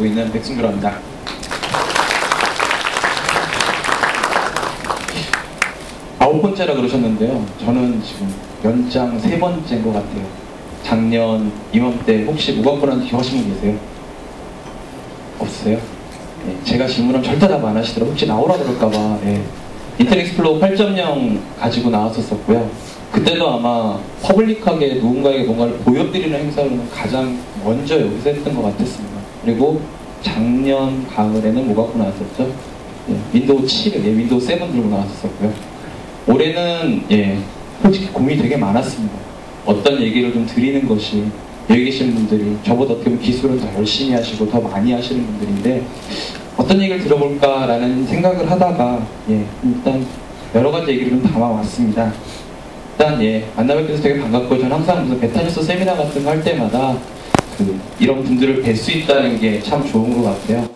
맡고 있는 백승규라고 합니다. 아홉 번째라 그러셨는데요. 저는 지금 연장 3번째인 것 같아요. 작년 이맘때 혹시 무광권한테 기억하시는 분 계세요? 없으세요? 네, 제가 질문하면 절대 답 안 하시더라고요. 혹시 나오라 그럴까봐. 네. 인터넷 익스플로러 8.0 가지고 나왔었고요. 그때도 아마 퍼블릭하게 누군가에게 뭔가를 보여드리는 행사로는 가장 먼저 여기서 했던 것 같았습니다. 그리고 작년 가을에는 뭐 갖고 나왔었죠? 예, 윈도우 7, 예, 윈도우 7 들고 나왔었고요. 올해는 예, 솔직히 고민이 되게 많았습니다. 어떤 얘기를 좀 드리는 것이 여기 계신 분들이 저보다 어떻게 보면 기술을 더 열심히 하시고 더 많이 하시는 분들인데 어떤 얘기를 들어볼까라는 생각을 하다가 예, 일단 여러 가지 얘기를 좀 담아왔습니다. 일단 예, 만나뵙게 돼서 되게 반갑고 저는 항상 무슨 베타뉴스 세미나 같은 거 할 때마다 이런 분들을 뵐 수 있다는 게 참 좋은 것 같아요.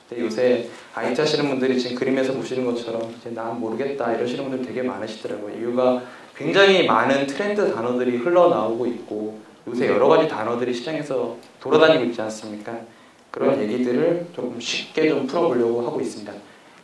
근데 요새 IT 하시는 분들이 지금 그림에서 보시는 것처럼 이제 난 모르겠다 이러시는 분들 되게 많으시더라고요. 이유가 굉장히 많은 트렌드 단어들이 흘러나오고 있고 요새 여러 가지 단어들이 시장에서 돌아다니고 있지 않습니까? 그런 얘기들을 조금 쉽게 좀 풀어보려고 하고 있습니다.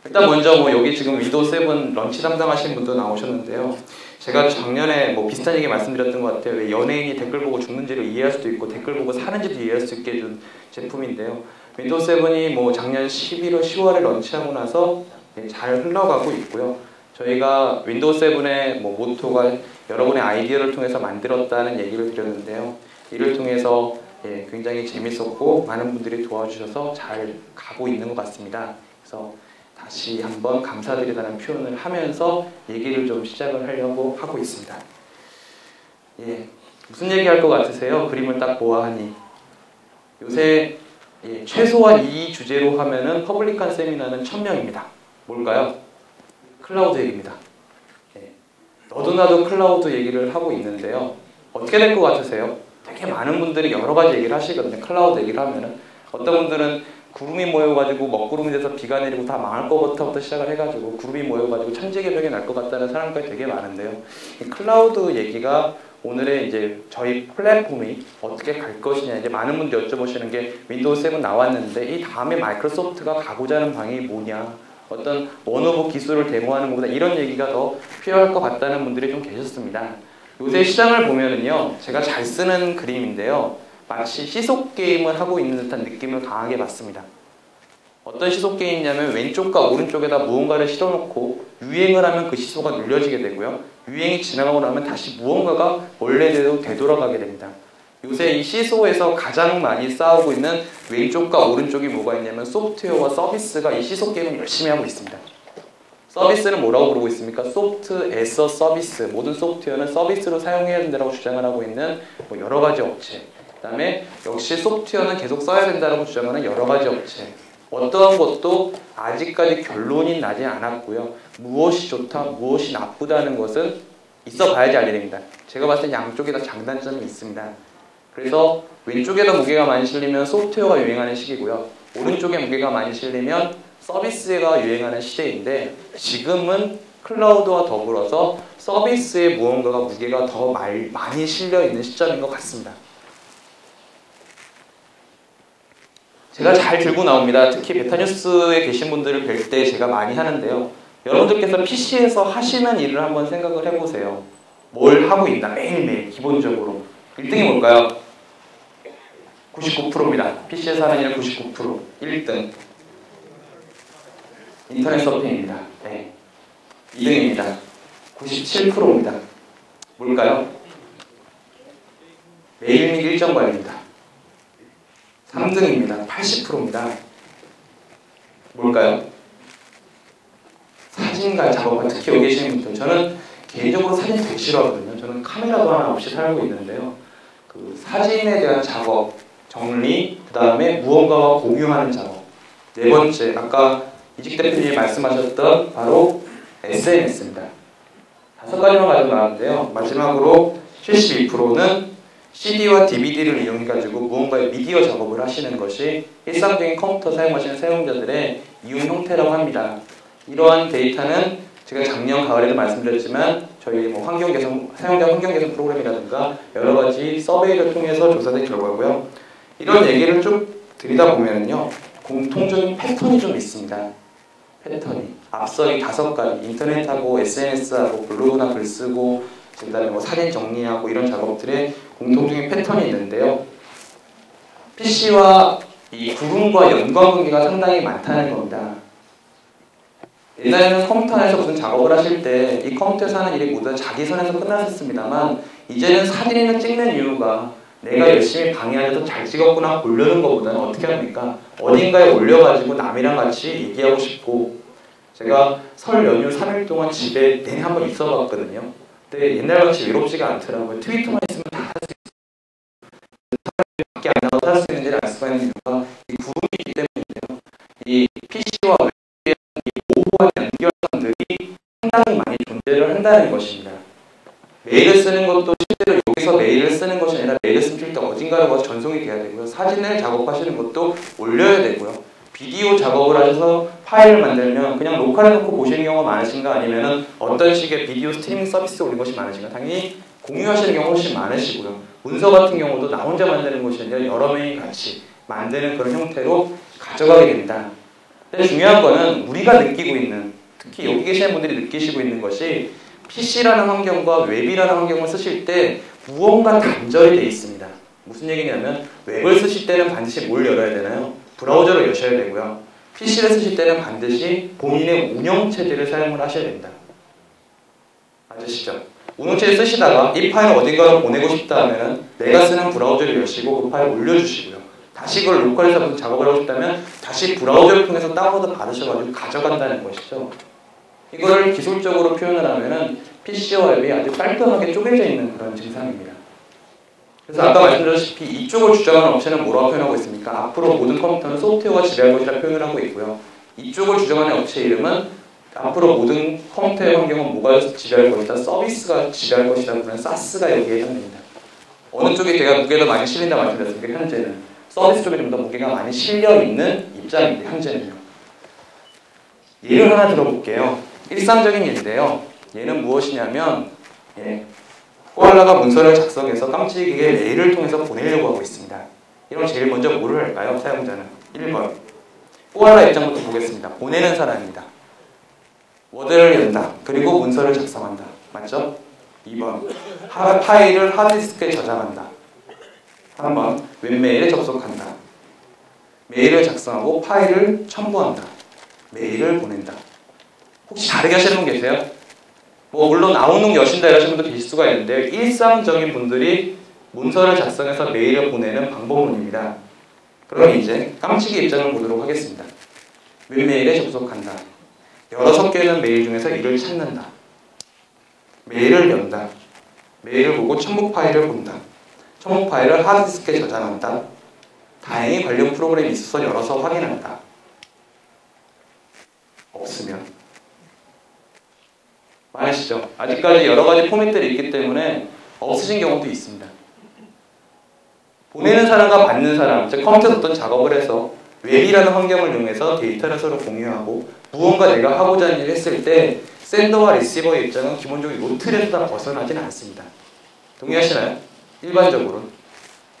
일단 먼저 뭐 여기 지금 윈도우 7 런치 담당하시는 분도 나오셨는데요. 제가 작년에 뭐 비슷한 얘기 말씀드렸던 것 같아요. 왜 연예인이 댓글 보고 죽는지를 이해할 수도 있고 댓글 보고 사는지도 이해할 수 있게 해준 제품인데요. 윈도우 7이 뭐 작년 11월, 10월에 런치하고 나서 잘 흘러가고 있고요. 저희가 윈도우 7의 뭐 모토가 여러분의 아이디어를 통해서 만들었다는 얘기를 드렸는데요. 이를 통해서 예, 굉장히 재밌었고 많은 분들이 도와주셔서 잘 가고 있는 것 같습니다. 그래서 다시 한번 감사드리다는 표현을 하면서 얘기를 좀 시작을 하려고 하고 있습니다. 예, 무슨 얘기 할 것 같으세요? 그림을 딱 보아하니. 요새 예, 최소한 이 주제로 하면은 퍼블릭한 세미나는 1000명입니다. 뭘까요? 클라우드 얘기입니다. 예, 너도 나도 클라우드 얘기를 하고 있는데요. 어떻게 될 것 같으세요? 되게 많은 분들이 여러 가지 얘기를 하시거든요. 클라우드 얘기를 하면은. 어떤 분들은 구름이 모여가지고 먹구름이 돼서 비가 내리고 다 망할 것부터 시작을 해가지고 구름이 모여가지고 천재개벽이 날 것 같다는 사람까지 되게 많은데요. 이 클라우드 얘기가 오늘의 이제 저희 플랫폼이 어떻게 갈 것이냐 이제 많은 분들이 여쭤보시는 게 윈도우 7 나왔는데 이 다음에 마이크로소프트가 가고자 하는 방향이 뭐냐 어떤 원오브 기술을 데모하는 것보다 이런 얘기가 더 필요할 것 같다는 분들이 좀 계셨습니다. 요새 시장을 보면은요 제가 잘 쓰는 그림인데요. 마치 시속 게임을 하고 있는 듯한 느낌을 강하게 받습니다. 어떤 시속 게임이냐면 왼쪽과 오른쪽에다 무언가를 실어놓고 유행을 하면 그 시소가 눌려지게 되고요. 유행이 지나가고 나면 다시 무언가가 원래대로 되돌아가게 됩니다. 요새 이 시소에서 가장 많이 싸우고 있는 왼쪽과 오른쪽이 뭐가 있냐면 소프트웨어와 서비스가 이 시소 게임을 열심히 하고 있습니다. 서비스는 뭐라고 부르고 있습니까? 소프트 에서 서비스. 모든 소프트웨어는 서비스로 사용해야 된다고 주장을 하고 있는 뭐 여러 가지 업체. 그 다음에 역시 소프트웨어는 계속 써야 된다고 주장하는 여러 가지 업체. 어떠한 것도 아직까지 결론이 나지 않았고요. 무엇이 좋다, 무엇이 나쁘다는 것은 있어 봐야지 알게 됩니다. 제가 봤을 때 양쪽에 다 장단점이 있습니다. 그래서 왼쪽에다 무게가 많이 실리면 소프트웨어가 유행하는 시기고요. 오른쪽에 무게가 많이 실리면 서비스가 유행하는 시대인데 지금은 클라우드와 더불어서 서비스에 무언가가 무게가 더 많이 실려 있는 시점인 것 같습니다. 제가 잘 들고 나옵니다. 특히 베타뉴스에 계신 분들을 뵐 때 제가 많이 하는데요. 여러분들께서 PC에서 하시는 일을 한번 생각을 해보세요. 뭘 하고 있나 매일매일 기본적으로 1등이 뭘까요? 99%입니다. PC에서 하는 일 99% 1등 인터넷 서핑입니다. 네. 2등입니다. 97%입니다. 뭘까요? 매일 및 일정 관리입니다. 3등입니다. 80%입니다. 뭘까요? 사진과 작업과 특히 여기 계시는 분들 저는 개인적으로 사진 되게 싫어하거든요. 저는 카메라도 하나 없이 살고 있는데요. 그 사진에 대한 작업, 정리, 그 다음에 무언가와 공유하는 작업. 네 번째, 아까 이직 대표님이 말씀하셨던 바로 SNS입니다. 5가지만 가지고 나왔는데요. 마지막으로 72%는 CD와 DVD를 이용해가지고 무언가의 미디어 작업을 하시는 것이 일상적인 컴퓨터 사용하시는 사용자들의 이용 형태라고 합니다. 이러한 데이터는 제가 작년 가을에도 말씀드렸지만 저희 뭐 환경 개선, 사용자 환경 개선 프로그램이라든가 여러 가지 서베이를 통해서 조사된 결과고요. 이런 얘기를 쭉 드리다 보면요. 공통적인 패턴이 좀 있습니다. 패턴이. 앞서 이 5가지, 인터넷하고 SNS하고 블로그나 글 쓰고 그다음에 뭐 사진 정리하고 이런 작업들의 공통적인 패턴이 있는데요. PC와 이 구름과 연관관계가 상당히 많다는 겁니다. 옛날에는 컴퓨터 안에서 무슨 작업을 하실 때 이 컴퓨터에서 하는 일이 모두 자기 선에서 끝났었습니다만 이제는 사진을 찍는 이유가 내가 열심히 방해하려서 잘 찍었구나 보려는 것보다는 어떻게 합니까? 어딘가에 올려가지고 남이랑 같이 얘기하고 싶고 제가 설 연휴 3일 동안 집에 내내 한번 있어봤거든요. 근데 옛날같이 외롭지가 않더라고요. 트위터만 있으면 다 할 수 있어요. 밖에 안 나가서 할 수 있는지를 알 수가 있는 이유가 이 구름이기 때문인데요. 이 PC와 웹의 모호한 연결선들이 상당히 많이 존재를 한다는 것입니다. 메일을 쓰는 것도 실제로 여기서 메일을 쓰는 것이 아니라 메일을 쓸 때 어딘가로 가서 전송이 돼야 되고요. 사진을 작업하시는 것도 올려야 되고요. 비디오 작업을 하셔서 파일을 만들면 그냥 녹화해 놓고 보시는 경우가 많으신가 아니면 어떤 식의 비디오 스트리밍 서비스 올린 것이 많으신가 당연히 공유하시는 경우가 훨씬 많으시고요. 문서 같은 경우도 나 혼자 만드는 것이 아니라 여러 명이 같이 만드는 그런 형태로 가져가게 됩니다. 근데 중요한 거는 우리가 느끼고 있는 특히 여기 계시는 분들이 느끼시고 있는 것이 PC라는 환경과 웹이라는 환경을 쓰실 때 무언가 단절이 되어 있습니다. 무슨 얘기냐면 웹을 쓰실 때는 반드시 뭘 열어야 되나요? 브라우저를 여셔야 되고요. PC를 쓰실 때는 반드시 본인의 운영체제를 사용을 하셔야 됩니다. 맞으시죠? 운영체제 쓰시다가 이 파일을 어딘가로 보내고 싶다 하면 내가 쓰는 브라우저를 여시고 그 파일을 올려주시고요. 다시 그걸 로컬에서 무슨 작업을 하고 싶다면 다시 브라우저를 통해서 다운로드 받으셔가지고 가져간다는 것이죠. 이거를 기술적으로 표현을 하면은 PC와 웹이 아주 깔끔하게 쪼개져 있는 그런 증상입니다. 그래서 아까 말씀드렸다시피 이쪽을 주장하는 업체는 뭐라고 표현하고 있습니까? 앞으로 모든 컴퓨터는 소프트웨어가 지배할 것이라 표현을 하고 있고요. 이쪽을 주장하는 업체 이름은 앞으로 모든 컴퓨터의 환경은 뭐가 지배할 것이다? 서비스가 지배할 것이다. 그러면 SaaS가 여기에 해당됩니다. 어느 쪽에 제가 무게가 많이 실린다 말씀드렸습니까? 현재는. 서비스 쪽에 좀 더 무게가 많이 실려있는 입장입니다. 현재는요. 예를 하나 들어볼게요. 일상적인 일인데요. 얘는 무엇이냐면 코알라가 문서를 작성해서 깜찍이게 메일을 통해서 보내려고 하고 있습니다. 이럼 제일 먼저 뭐를 할까요? 사용자는 1번 코알라 입장부터 보겠습니다. 보내는 사람입니다. 워드를 연다. 그리고 문서를 작성한다. 맞죠? 2번 파일을 하드디스크에 저장한다. 3번 웹메일에 접속한다. 메일을 작성하고 파일을 첨부한다. 메일을 보낸다. 혹시 다르게 하시는 분 계세요? 뭐 물론 아웃룩 여신다 이러시는 분도 계실 수가 있는데 일상적인 분들이 문서를 작성해서 메일을 보내는 방법론입니다. 그럼 이제 깜찍이 입장을 보도록 하겠습니다. 웹메일에 접속한다. 여러 섞여있는 메일 중에서 이를 찾는다. 메일을 연다. 메일을 보고 첨부 파일을 본다. 첨부 파일을 하드디스크에 저장한다. 다행히 관련 프로그램이 있어서 열어서 확인한다. 없으면 아시죠? 아직까지 여러 가지 포맷들이 있기 때문에 없으신 경우도 있습니다. 보내는 사람과 받는 사람, 즉 컴퓨터에서 어떤 작업을 해서 웹이라는 환경을 이용해서 데이터를 서로 공유하고 무언가 내가 하고자 하는 일을 했을 때 샌더와 리시버의 입장은 기본적으로 이 틀에서 다 벗어나지는 않습니다. 동의하시나요? 일반적으로.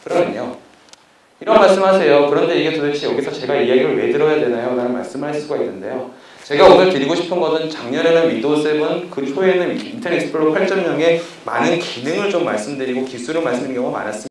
그러면요. 이런 말씀하세요. 그런데 이게 도대체 여기서 제가 이야기를 왜 들어야 되나요? 라는 말씀을 할 수가 있는데요. 제가 오늘 드리고 싶은 것은 작년에는 윈도우 7, 그 초에는 인터넷 익스플로러 8.0의 많은 기능을 좀 말씀드리고 기술을 말씀드리는 경우가 많았습니다.